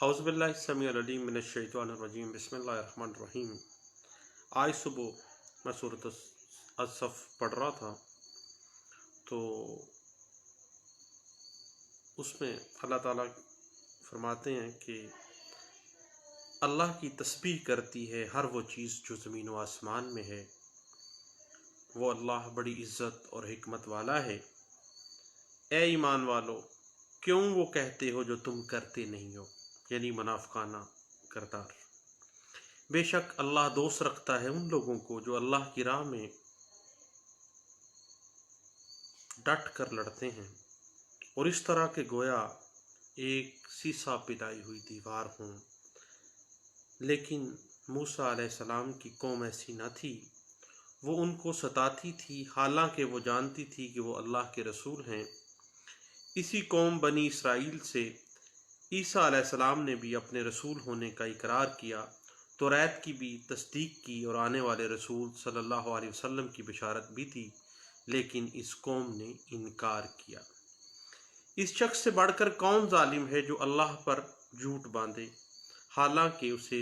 औज़ुबिल्लाहिस्समीउल अलीम मिनश्शैतानिर्रजीम बिस्मिल्लाहिर्रहमानिर्रहीम। आज सुबह मैं सूरत अस-सफ़ पढ़ रहा था तो उसमें अल्लाह ताला फरमाते हैं कि अल्लाह की तस्बीह करती है हर वो चीज़ जो ज़मीन व आसमान में है। वो अल्लाह बड़ी इज़्ज़त और हिकमत वाला है। ए ईमान वालो, क्यों वो कहते हो जो तुम करते नहीं हो, यानी मुनाफ़िकाना किरदार। बेशक अल्लाह दोस्त रखता है उन लोगों को जो अल्लाह की राह में डट कर लड़ते हैं और इस तरह के गोया एक सीसा पिटाई हुई दीवार हों। लेकिन मूसा अलैहिस्सलाम की कौम ऐसी न थी, वो उनको सताती थी, हालांकि वो जानती थी कि वो अल्लाह के रसूल हैं। इसी कौम बनी इसराइल से ईसा अलैहिस्सलाम ने भी अपने रसूल होने का इकरार किया, तौरात की भी तस्दीक की और आने वाले रसूल सल्लल्लाहु अलैहि वसल्लम की बिशारत भी थी, लेकिन इस कौम ने इनकार किया। इस शख्स से बढ़कर कौन जालिम है जो अल्लाह पर झूठ बांधे, हालांकि उसे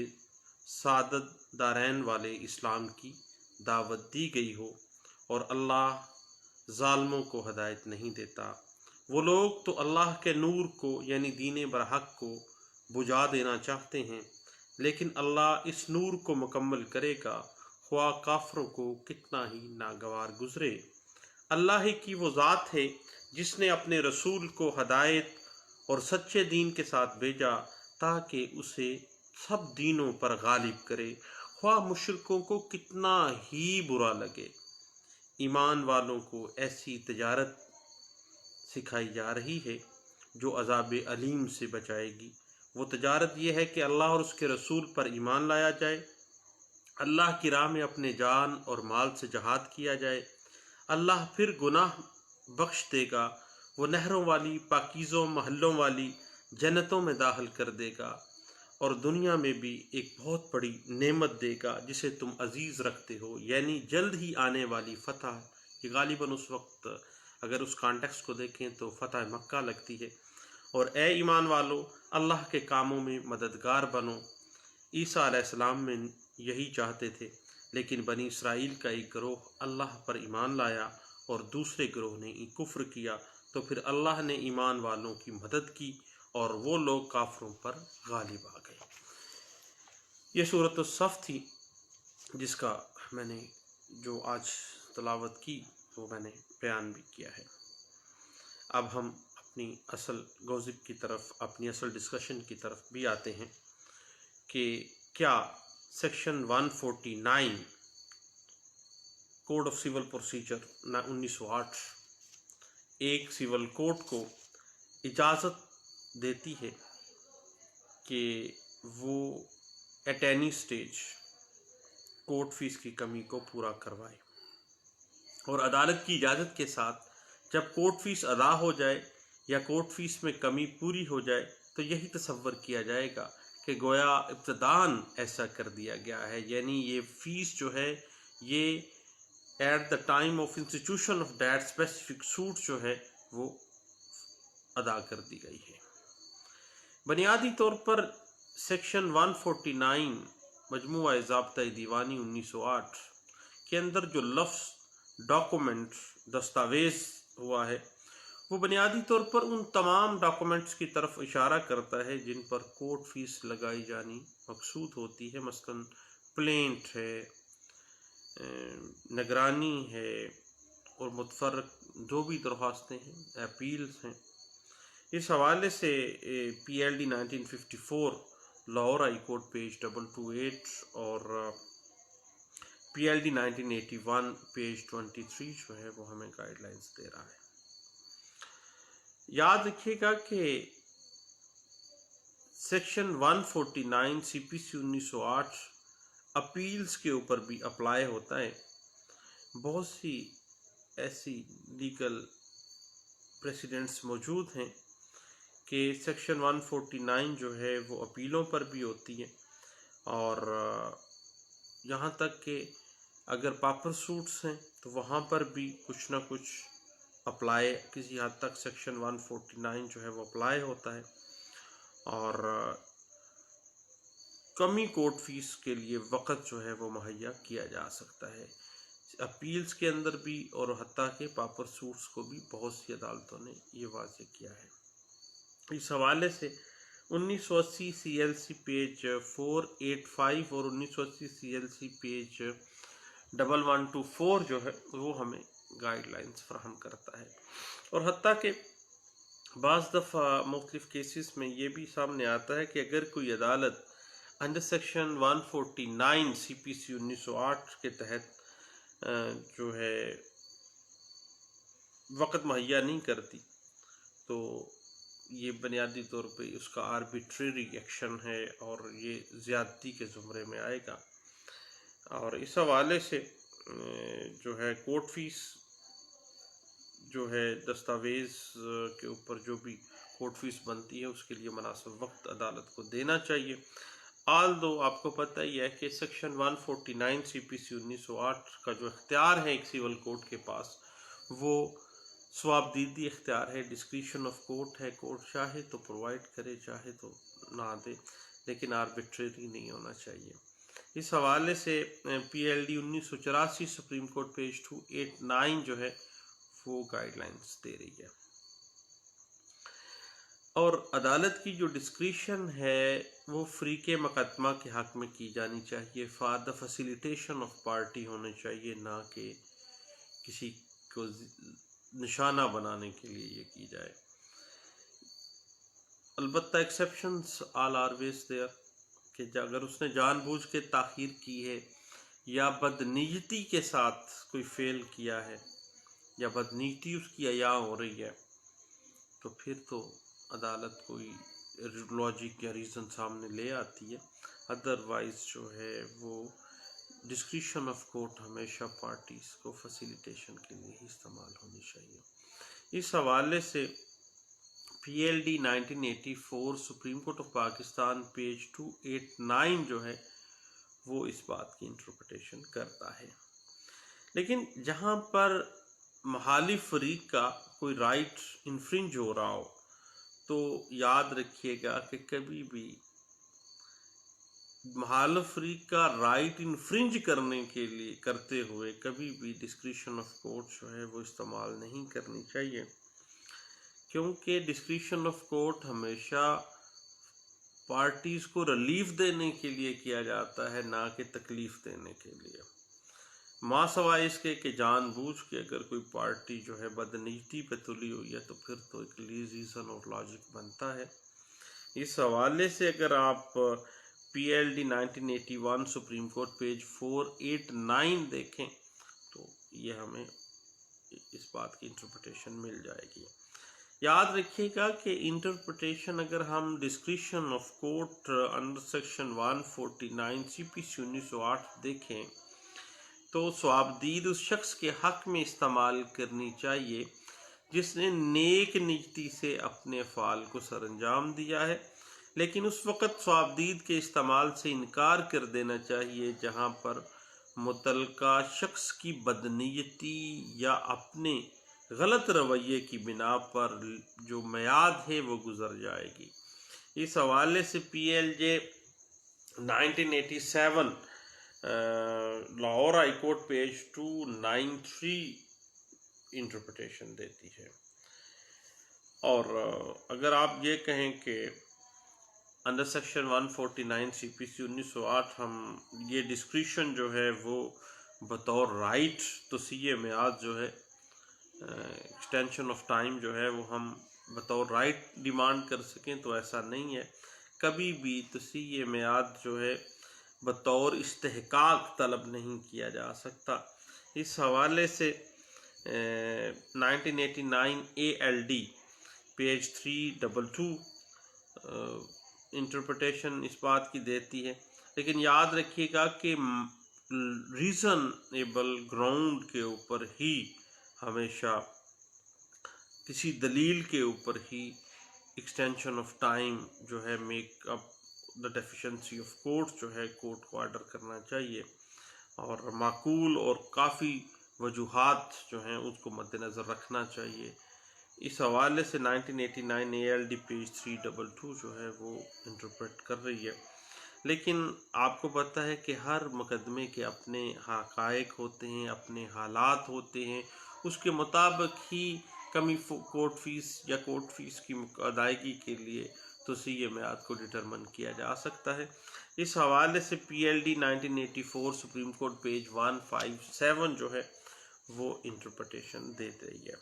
सादत दारैन वाले इस्लाम की दावत दी गई हो और अल्लाह जालिमों को हदायत नहीं देता। वो लोग तो अल्लाह के नूर को यानी दीन बरहक को बुझा देना चाहते हैं, लेकिन अल्लाह इस नूर को मुकम्मल करेगा, ख्वा काफरों को कितना ही नागवार गुजरे। अल्लाह ही की वो ज़ात है जिसने अपने रसूल को हदायत और सच्चे दीन के साथ भेजा ताकि उसे सब दीनों पर गालिब करे, ख्वा मुशरिकों को कितना ही बुरा लगे। ईमान वालों को ऐसी तजारत सिखाई जा रही है जो अज़ाब अलीम से बचाएगी। वो तजारत ये है कि अल्लाह और उसके रसूल पर ईमान लाया जाए, अल्लाह की राह में अपने जान और माल से जहाद किया जाए। अल्लाह फिर गुनाह बख्श देगा, वो नहरों वाली पाकीज़ों महलों वाली जन्नतों में दाखिल कर देगा और दुनिया में भी एक बहुत बड़ी नेमत देगा जिसे तुम अजीज़ रखते हो, यानी जल्द ही आने वाली फ़तह। ये गालिबन उस वक्त अगर उस कॉन्टेक्स्ट को देखें तो फ़तह मक्का लगती है। और ए ईमान वालो, अल्लाह के कामों में मददगार बनो। ईसा अलैहिस्सलाम में यही चाहते थे, लेकिन बनी इसराइल का एक गिरोह अल्लाह पर ईमान लाया और दूसरे गिरोह ने कुफ्र किया, तो फिर अल्लाह ने ईमान वालों की मदद की और वो लोग काफरों पर गालिब आ गए। ये सूरत अस-सफ़ थी जिसका मैंने जो आज तलावत की वो मैंने बयान भी किया है। अब हम अपनी असल गौज़िब की तरफ, अपनी असल डिस्कशन की तरफ भी आते हैं कि क्या section 149 code of civil procedure 1908 एक सिविल कोर्ट को इजाज़त देती है कि वो at any stage court fees की कमी को पूरा करवाए और अदालत की इजाज़त के साथ जब कोर्ट फीस अदा हो जाए या कोर्ट फीस में कमी पूरी हो जाए तो यही तसव्वुर किया जाएगा कि गोया इब्तिदान ऐसा कर दिया गया है, यानी ये फ़ीस जो है ये at the time of institution of that specific suit जो है वो अदा कर दी गई है। बुनियादी तौर पर सेक्शन 149 मजमूआ ज़ाब्ता दीवानी 1908 के अंदर जो लफ्ज़ डॉक्यूमेंट दस्तावेज़ हुआ है वो बुनियादी तौर पर उन तमाम डॉक्यूमेंट्स की तरफ इशारा करता है जिन पर कोर्ट फीस लगाई जानी मकसूद होती है। मसलन प्लेंट है, निगरानी है और मुतफर्रक जो भी दरख्वास्तें हैं, अपील्स हैं। इस हवाले से PLD 1954 Lahore high court page 228 और PLD 1981 पेज 23 जो है वो हमें गाइडलाइंस दे रहा है। याद रखिएगा कि सेक्शन 149 CPC 1908 अपील्स के ऊपर भी अप्लाई होता है। बहुत सी ऐसी लीगल प्रेसिडेंट्स मौजूद हैं कि सेक्शन 149 जो है वो अपीलों पर भी होती है और यहाँ तक कि अगर पापर सूट्स हैं तो वहाँ पर भी कुछ ना कुछ अप्लाई, किसी हद तक सेक्शन 149 जो है वो अप्लाई होता है। और कमी कोर्ट फीस के लिए वक़्त जो है वो मुहैया किया जा सकता है। अपील्स के अंदर भी और हत्ता के पापर सूट्स को भी बहुत सी अदालतों ने ये वाज़ेह किया है। इस हवाले से 1980 CLC पेज 485 और 1980 CLC पेज 1124 जो है वो हमें गाइडलाइंस फ्राहम करता है। और हत्ता के बाज़ दफ़ा मुख्तलिफ़ केसेस में ये भी सामने आता है कि अगर कोई अदालत अंडर सेक्शन 149 CPC 1908 के तहत जो है वक़्त मुहैया नहीं करती तो ये बुनियादी तौर पे उसका आर्बिट्रेरी एक्शन है और ये ज़्यादती के ज़ुमरे में आएगा। और इस हवाले से जो है कोर्ट फीस जो है दस्तावेज़ के ऊपर जो भी कोर्ट फीस बनती है उसके लिए मुनासिब वक्त अदालत को देना चाहिए। आल दो आपको पता ही है कि सेक्शन 149 CPC 1908 का जो इख्तियार है एक सिविल कोर्ट के पास वो स्वाबदीदी इख्तियार है, डिस्क्रिशन ऑफ कोर्ट है। कोर्ट चाहे तो प्रोवाइड करे, चाहे तो ना दे, लेकिन आर्बिट्रेरी नहीं होना चाहिए। इस हवाले से PLD 1984 सुप्रीम कोर्ट पेज 289 जो है वो गाइडलाइंस दे रही है। और अदालत की जो डिस्क्रिशन है वो फ्री के मुकदमा के हक़ में की जानी चाहिए, for the facilitation of party होने चाहिए, ना कि किसी को निशाना बनाने के लिए ये की जाए। अलबत्ता एक्सेप्शंस आल ऑलवेज देयर कि अगर उसने जानबूझ के ताख़ीर की है या बदनीयती के साथ कोई फेल किया है या बदनीयती उसकी अया हो रही है तो फिर तो अदालत कोई लॉजिक या रीज़न सामने ले आती है। अदरवाइज़ जो है वो डिस्क्रिशन ऑफ कोर्ट हमेशा पार्टीज़ को फैसिलिटेशन के लिए ही इस्तेमाल होनी चाहिए। इस हवाले से PLD 1984 supreme court of Pakistan page 289 जो है वो इस बात की इंटरप्रिटेशन करता है। लेकिन जहाँ पर मुखालिफ फरीक का कोई राइट इन्फ्रिंज हो रहा हो तो याद रखिएगा कि कभी भी मुखालिफ फरीक का राइट इन्फ्रिंज करने के लिए करते हुए कभी भी डिस्क्रिशन ऑफ कोर्ट जो है वो इस्तेमाल नहीं करनी चाहिए, क्योंकि डिस्क्रिशन ऑफ कोर्ट हमेशा पार्टीज़ को रिलीफ देने के लिए किया जाता है, ना कि तकलीफ़ देने के लिए। माँ सवाए इसके कि जानबूझ के अगर कोई पार्टी जो है बदनीति पे तुली हुई है तो फिर तो एक रीज़न और लॉजिक बनता है। इस हवाले से अगर आप PLD 1981 सुप्रीम कोर्ट पेज 489 देखें तो ये हमें इस बात की इंटरप्रिटेशन मिल जाएगी। याद रखिएगा कि इंटरप्रिटेशन अगर हम discretion of court under section 149 CPC 1908 देखें तो स्वाबदीद उस शख्स के हक़ में इस्तेमाल करनी चाहिए जिसने नेक नीयती से अपने अफ़ाल को सरअंजाम दिया है, लेकिन उस वक़्त स्वाबदीद के इस्तेमाल से इनकार कर देना चाहिए जहाँ पर मुतल्लका शख्स की बदनीयती या अपने गलत रवैये की बिना पर जो मियाद है वो गुज़र जाएगी। इस हवाले से PLJ 1987 Lahore high court page 293 interpretation देती है। और अगर आप ये कहें कि अंडर सेक्शन 149 CPC 1908 हम ये डिस्क्रिशन जो है वो बतौर राइट तोसीए मियाद जो है एक्सटेंशन ऑफ टाइम जो है वो हम बतौर राइट डिमांड कर सकें, तो ऐसा नहीं है। कभी भी तोसीए मियाद जो है बतौर इस्तेहकाक तलब नहीं किया जा सकता। इस हवाले से 1989 ALD पेज 322 इंटरप्रिटेशन इस बात की देती है, लेकिन याद रखिएगा कि रीज़नेबल ग्राउंड के ऊपर ही हमेशा किसी दलील के ऊपर ही एक्सटेंशन ऑफ टाइम जो है make up the deficiency of court जो है कोर्ट को ऑर्डर करना चाहिए, और माकूल और काफ़ी वजूहात जो हैं उसको मद्देनज़र रखना चाहिए। इस हवाले से 1989 ALD पेज 322 जो है वो इंटरप्रेट कर रही है। लेकिन आपको पता है कि हर मुकदमे के अपने हक़ाइक़ होते हैं, अपने हालात होते हैं, उसके मुताबिक ही कमी कोर्ट फ़ीस या कोर्ट फ़ीस की अदायगी के लिए तोसीए मियाद को डिटरमिन किया जा सकता है। इस हवाले से PLD 1984 सुप्रीम कोर्ट पेज 157 जो है वो इंटरप्रिटेशन दे रही है।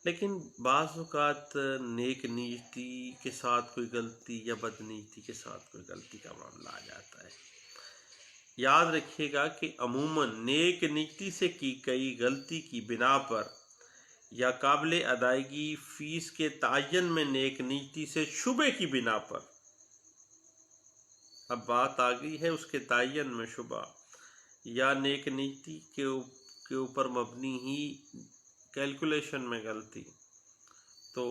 लेकिन बाज़ औक़ात नेक नीयती के साथ कोई गलती या बदनीयती के साथ कोई गलती का मामला आ जाता है। याद रखिएगा कि अमूमन नेक नीयती से की गई गलती की बिना पर या काबिल अदायगी फ़ीस के तयन में नेक नीयती से शुबे की बिना पर, अब बात आ गई है उसके तयन में शुबा या नेक नीयती के ऊपर मबनी ही कैलकुलेशन में गलती, तो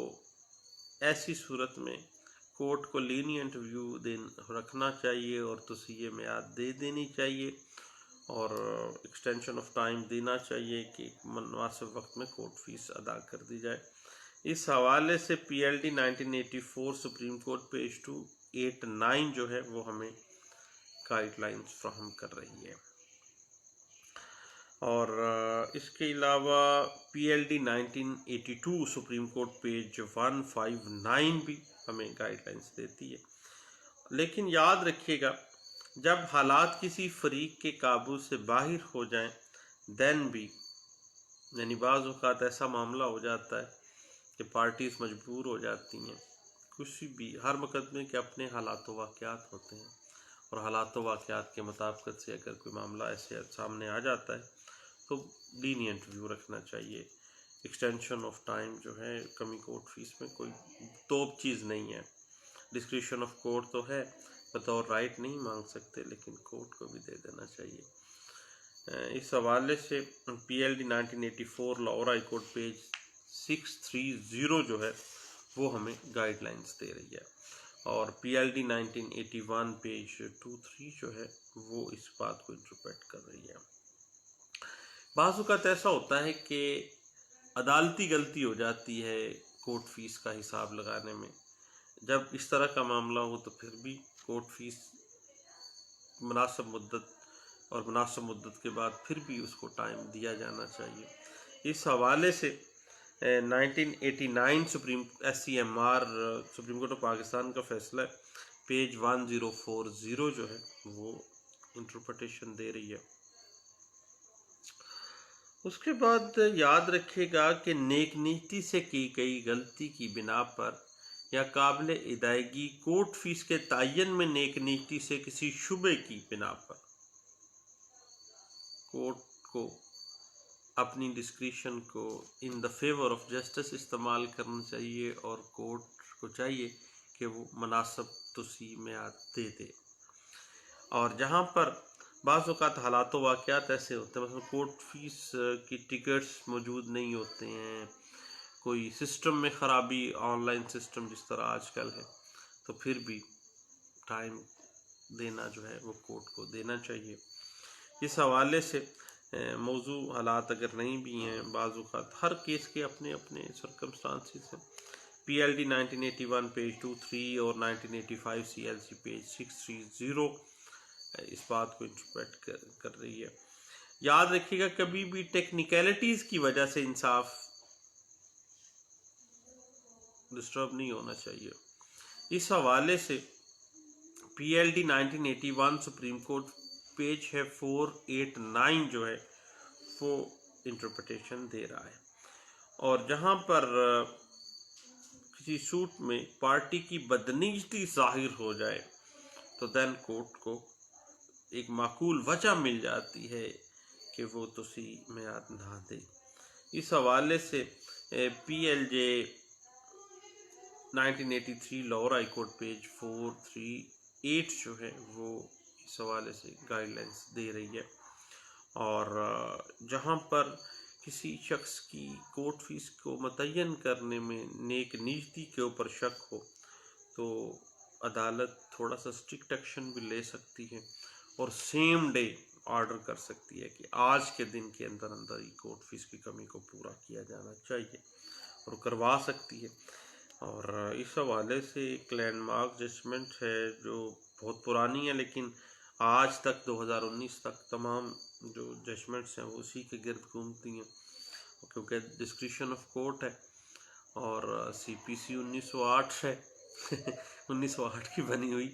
ऐसी सूरत में कोर्ट को लीनियंट व्यू रखना चाहिए और तोसीए मियाद दे देनी चाहिए और एक्सटेंशन ऑफ टाइम देना चाहिए कि मुनासिब वक्त में कोर्ट फ़ीस अदा कर दी जाए। इस हवाले से PLD 1984 सुप्रीम कोर्ट पेज 289 जो है वो हमें गाइडलाइंस फ्राहम कर रही है। और इसके अलावा PLD 1982 सुप्रीम कोर्ट पेज 159 भी हमें गाइडलाइंस देती है। लेकिन याद रखिएगा, जब हालात किसी फरीक के काबू से बाहर हो जाएं, देन भी यानी बाज़ औक़ात ऐसा मामला हो जाता है कि पार्टीज़ मजबूर हो जाती हैं, कुछ भी हर मुकदमे के अपने हालात व वाक़यात होते हैं और हालात व वाक़यात के मुताबिक से अगर कोई मामला ऐसे सामने आ जाता है तो लीनियंट व्यू रखना चाहिए। एक्सटेंशन ऑफ टाइम जो है कमी कोर्ट फ़ीस में कोई तोप चीज़ नहीं है। डिस्क्रिप्शन ऑफ कोर्ट तो है, बतौर राइट नहीं मांग सकते, लेकिन कोर्ट को भी दे देना चाहिए। इस हवाले से PLD 1984 Lahore high court page 630 जो है वो हमें गाइडलाइंस दे रही है और PLD 1981 पेज 23 जो है वो इस बात को इंटरप्रेट कर रही है। बाज़ औक़ात ऐसा होता है कि अदालती गलती हो जाती है कोर्ट फ़ीस का हिसाब लगाने में। जब इस तरह का मामला हो तो फिर भी कोर्ट फ़ीस मुनासिब मुद्दत और मुनासिब मुद्दत के बाद फिर भी उसको टाइम दिया जाना चाहिए। इस हवाले से 1989 SCMR supreme court of Pakistan का फैसला पेज 1040 जो है वो इंटरप्रिटेशन दे रही है। उसके बाद याद रखिएगा कि नेक नीयती से की गई गलती की बिना पर या काबिल अदायगी कोर्ट फ़ीस के तयन में नेक नीयती से किसी शुबे की बिना पर कोर्ट को अपनी डिस्क्रिशन को in the favour of justice इस्तेमाल करना चाहिए और कोर्ट को चाहिए कि वो मुनासिब तोसीए मियाद दे दे। और जहाँ पर बाज़ औक़ात हालात व वाक़यात ऐसे होते हैं, मतलब कोर्ट फ़ीस की टिकट्स मौजूद नहीं होते हैं, कोई सिस्टम में ख़राबी, ऑनलाइन सिस्टम जिस तरह आजकल है, तो फिर भी टाइम देना जो है वो कोर्ट को देना चाहिए। इस हवाले से मौजू हालात अगर नहीं भी हैं, बाज़ औक़ात हर केस के अपने अपने सर्कमस्टांसिस हैं। PLD 1981 पेज 23 और 1985 CLC पेज 630 इस बात को इंटरप्रेट कर रही है। याद रखिएगा, कभी भी टेक्निकलिटीज़ की वजह से इंसाफ डिस्टर्ब नहीं होना चाहिए। इस हवाले से PLD 1981 सुप्रीम कोर्ट पेज है 489 जो है वो इंटरप्रिटेशन दे रहा है और जहाँ पर किसी सूट में पार्टी की बदनीयती ज़ाहिर हो जाए तो देन कोर्ट को एक माकूल वजह मिल जाती है कि वो तोसीए मियाद ना दे। इस हवाले से PLJ 1983 Lahore high court page 438 जो है वो इस हवाले से गाइडलाइंस दे रही है और जहाँ पर किसी शख्स की कोर्ट फ़ीस को मुतय्यन करने में नेक नीयती के ऊपर शक हो तो अदालत थोड़ा सा स्ट्रिक्ट एक्शन भी ले सकती है और सेम डे ऑर्डर कर सकती है कि आज के दिन के अंदर अंदर ही कोर्ट फ़ीस की कमी को पूरा किया जाना चाहिए और करवा सकती है। और इस हवाले से एक लैंडमार्क जजमेंट है जो बहुत पुरानी है, लेकिन आज तक 2019 तक तमाम जो जजमेंट्स हैं वो उसी के गिर्द घूमती हैं, क्योंकि डिस्क्रिशन ऑफ कोर्ट है और CPC 1908 है 1908 की बनी हुई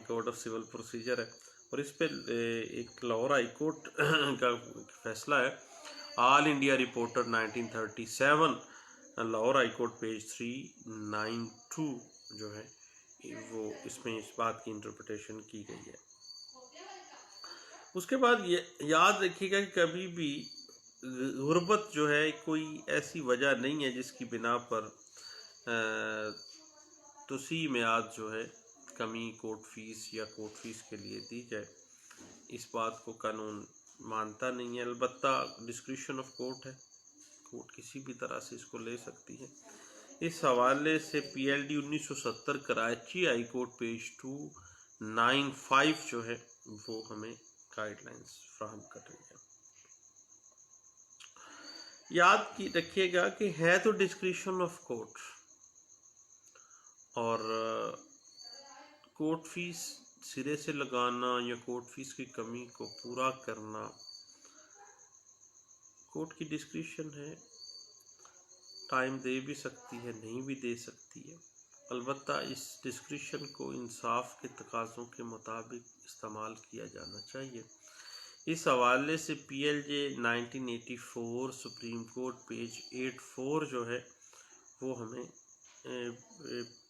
कोड ऑफ सिविल प्रोसीजर है। और इस पे एक लाहौर हाई कोर्ट का फैसला है, all India reporter 1937, Lahore high court page 392 जो है वो इसमें इस बात की इंटरप्रिटेशन की गई है। उसके बाद ये याद रखिएगा कि कभी भी गुर्बत जो है कोई ऐसी वजह नहीं है जिसकी बिना पर तोसी मियाद जो है कमी कोर्ट फीस या कोर्ट फीस के लिए दी जाए, इस बात को कानून मानता नहीं है। अलबत्ता डिस्क्रिशन ऑफ कोर्ट है, कोर्ट किसी भी तरह से इसको ले सकती है। इस हवाले से PLD 1970 Karachi high court page 295 जो है वो हमें गाइडलाइंस फ्राहम कर रही है। याद की रखिएगा कि है तो डिस्क्रिशन ऑफ कोर्ट, और कोर्ट फीस सिरे से लगाना या कोर्ट फीस की कमी को पूरा करना कोर्ट की डिस्क्रिशन है। टाइम दे भी सकती है, नहीं भी दे सकती है। अलबत्ता इस डिस्क्रिशन को इंसाफ के तकाज़ों के मुताबिक इस्तेमाल किया जाना चाहिए। इस हवाले से PLJ 1984 सुप्रीम कोर्ट पेज 84 जो है वो हमें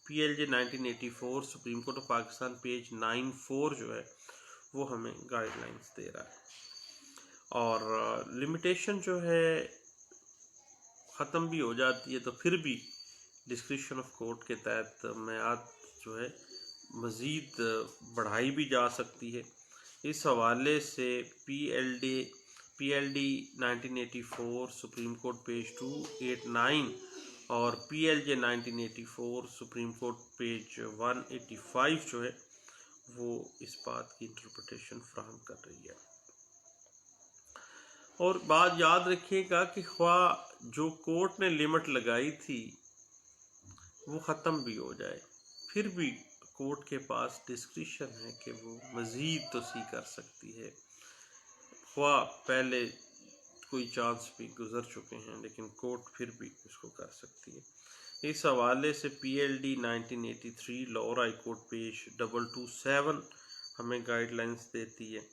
PLJ 1984 supreme court of Pakistan page 94 जो है वो हमें गाइडलाइंस दे रहा है। और लिमिटेशन जो है ख़त्म भी हो जाती है तो फिर भी डिस्क्रिशन ऑफ कोर्ट के तहत मियाद जो है मज़ीद बढ़ाई भी जा सकती है। इस हवाले से PLD 1984 सुप्रीम कोर्ट पेज 289 और PLJ 1984 सुप्रीम कोर्ट पेज 185 जो है वो इस बात की इंटरप्रिटेशन फ्राहम कर रही है। और बात याद रखिएगा कि ख्वाह जो कोर्ट ने लिमिट लगाई थी वो ख़त्म भी हो जाए, फिर भी कोर्ट के पास डिस्क्रिशन है कि वो मज़ीद तोसी कर सकती है। ख्वाह पहले कोई चांस भी गुजर चुके हैं लेकिन कोर्ट फिर भी इसको कर सकती है। इस हवाले से PLD 1983 Lahore high court page 227 हमें गाइडलाइंस देती है।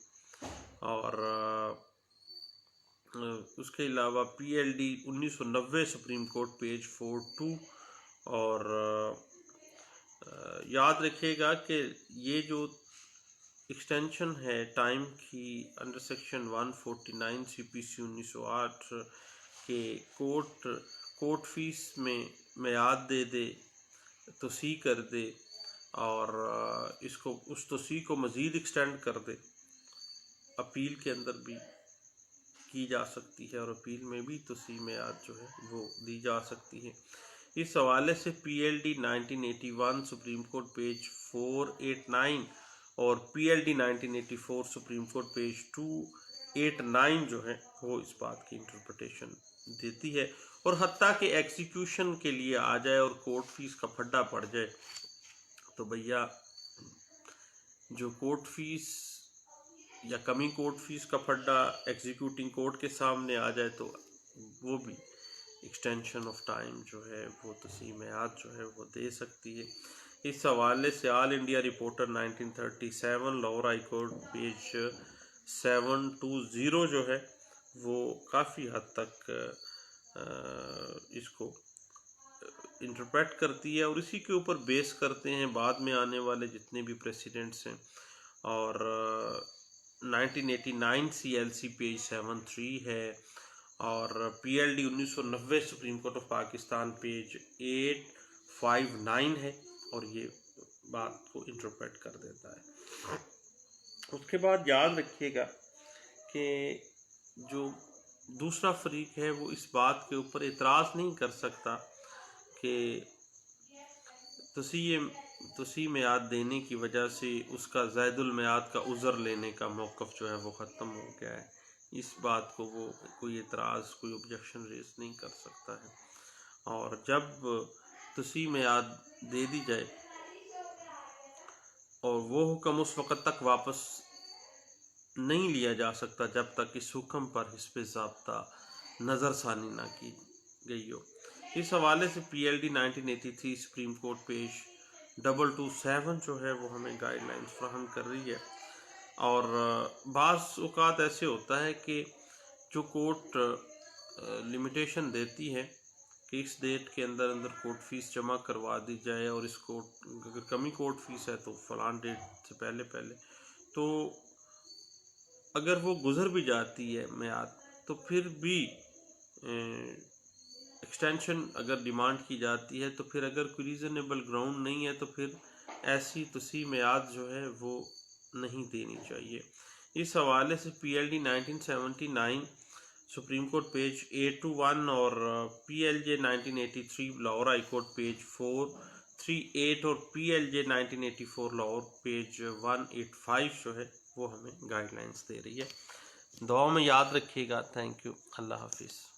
और उसके अलावा PLD 1990 सुप्रीम कोर्ट पेज 42। और याद रखिएगा कि ये जो एक्सटेंशन है टाइम की अंडर सेक्शन 149 CPC 1908 के कोर्ट फीस में मियाद दे दे, तोसी कर दे और इसको उस तोसी को मज़ीद एक्सटेंड कर दे, अपील के अंदर भी की जा सकती है और अपील में भी तोसी मियाद जो है वो दी जा सकती है। इस हवाले से PLD 1981 सुप्रीम कोर्ट पेज 489 और PLD 1984 सुप्रीम कोर्ट पेज 289 जो है वो इस बात की इंटरप्रिटेशन देती है। और हत्ता के एग्जीक्यूशन के लिए आ जाए और कोर्ट फीस का फड्डा पड़ जाए तो भैया जो कोर्ट फीस या कमी कोर्ट फीस का फड्डा एग्जीक्यूटिंग कोर्ट के सामने आ जाए तो वो भी एक्सटेंशन ऑफ टाइम जो है वो तोसी मियाद जो है वो दे सकती है। इस हवाले से all India reporter 1937 Lahore high court page 720 जो है वो काफ़ी हद तक इसको इंटरप्रेट करती है और इसी के ऊपर बेस करते हैं बाद में आने वाले जितने भी प्रेसिडेंट्स हैं। और 1989 CLC पेज 73 है और PLD 1990 supreme court of Pakistan page 859 है और ये बात को इंटरप्रेट कर देता है। उसके बाद याद रखिएगा कि जो दूसरा फरीक है वो इस बात के ऊपर एतराज़ नहीं कर सकता कि तोसी मियाद देने की वजह से उसका ज़ैदुल मियाद का उज़र लेने का मौक़िफ़ जो है वो ख़त्म हो गया है। इस बात को वो कोई एतराज़ कोई ऑब्जेक्शन रेज़ नहीं कर सकता है। और जब तुसी में याद दे दी जाए और वो हुक्म उस वक़्त तक वापस नहीं लिया जा सकता जब तक इस हुक्म पर हिस्ब ज़ाब्ता नज़रसानी ना की गई हो। इस हवाले से PLD 1983 सुप्रीम कोर्ट पेज 227 जो है वो हमें गाइडलाइंस फ्राहम कर रही है। और बाज़ औक़ात ऐसे होता है कि जो कोर्ट लिमिटेशन देती है कि इस डेट के अंदर अंदर कोर्ट फ़ीस जमा करवा दी जाए और इस कोर्ट अगर कमी कोर्ट फ़ीस है तो फ़लाँ डेट से पहले तो अगर वो गुज़र भी जाती है मियाद तो फिर भी एक्सटेंशन अगर डिमांड की जाती है तो फिर अगर कोई रीज़नेबल ग्राउंड नहीं है तो फिर ऐसी तुसी मियाद जो है वो नहीं देनी चाहिए। इस हवाले से PLD 1979 सुप्रीम कोर्ट पेज 821 और PLJ 1983 Lahore high court page 438 और PLJ 1984 लाहौर पेज 185 जो है वो हमें गाइडलाइंस दे रही है। दुआ में याद रखिएगा। Thank you. अल्लाह हाफिज़।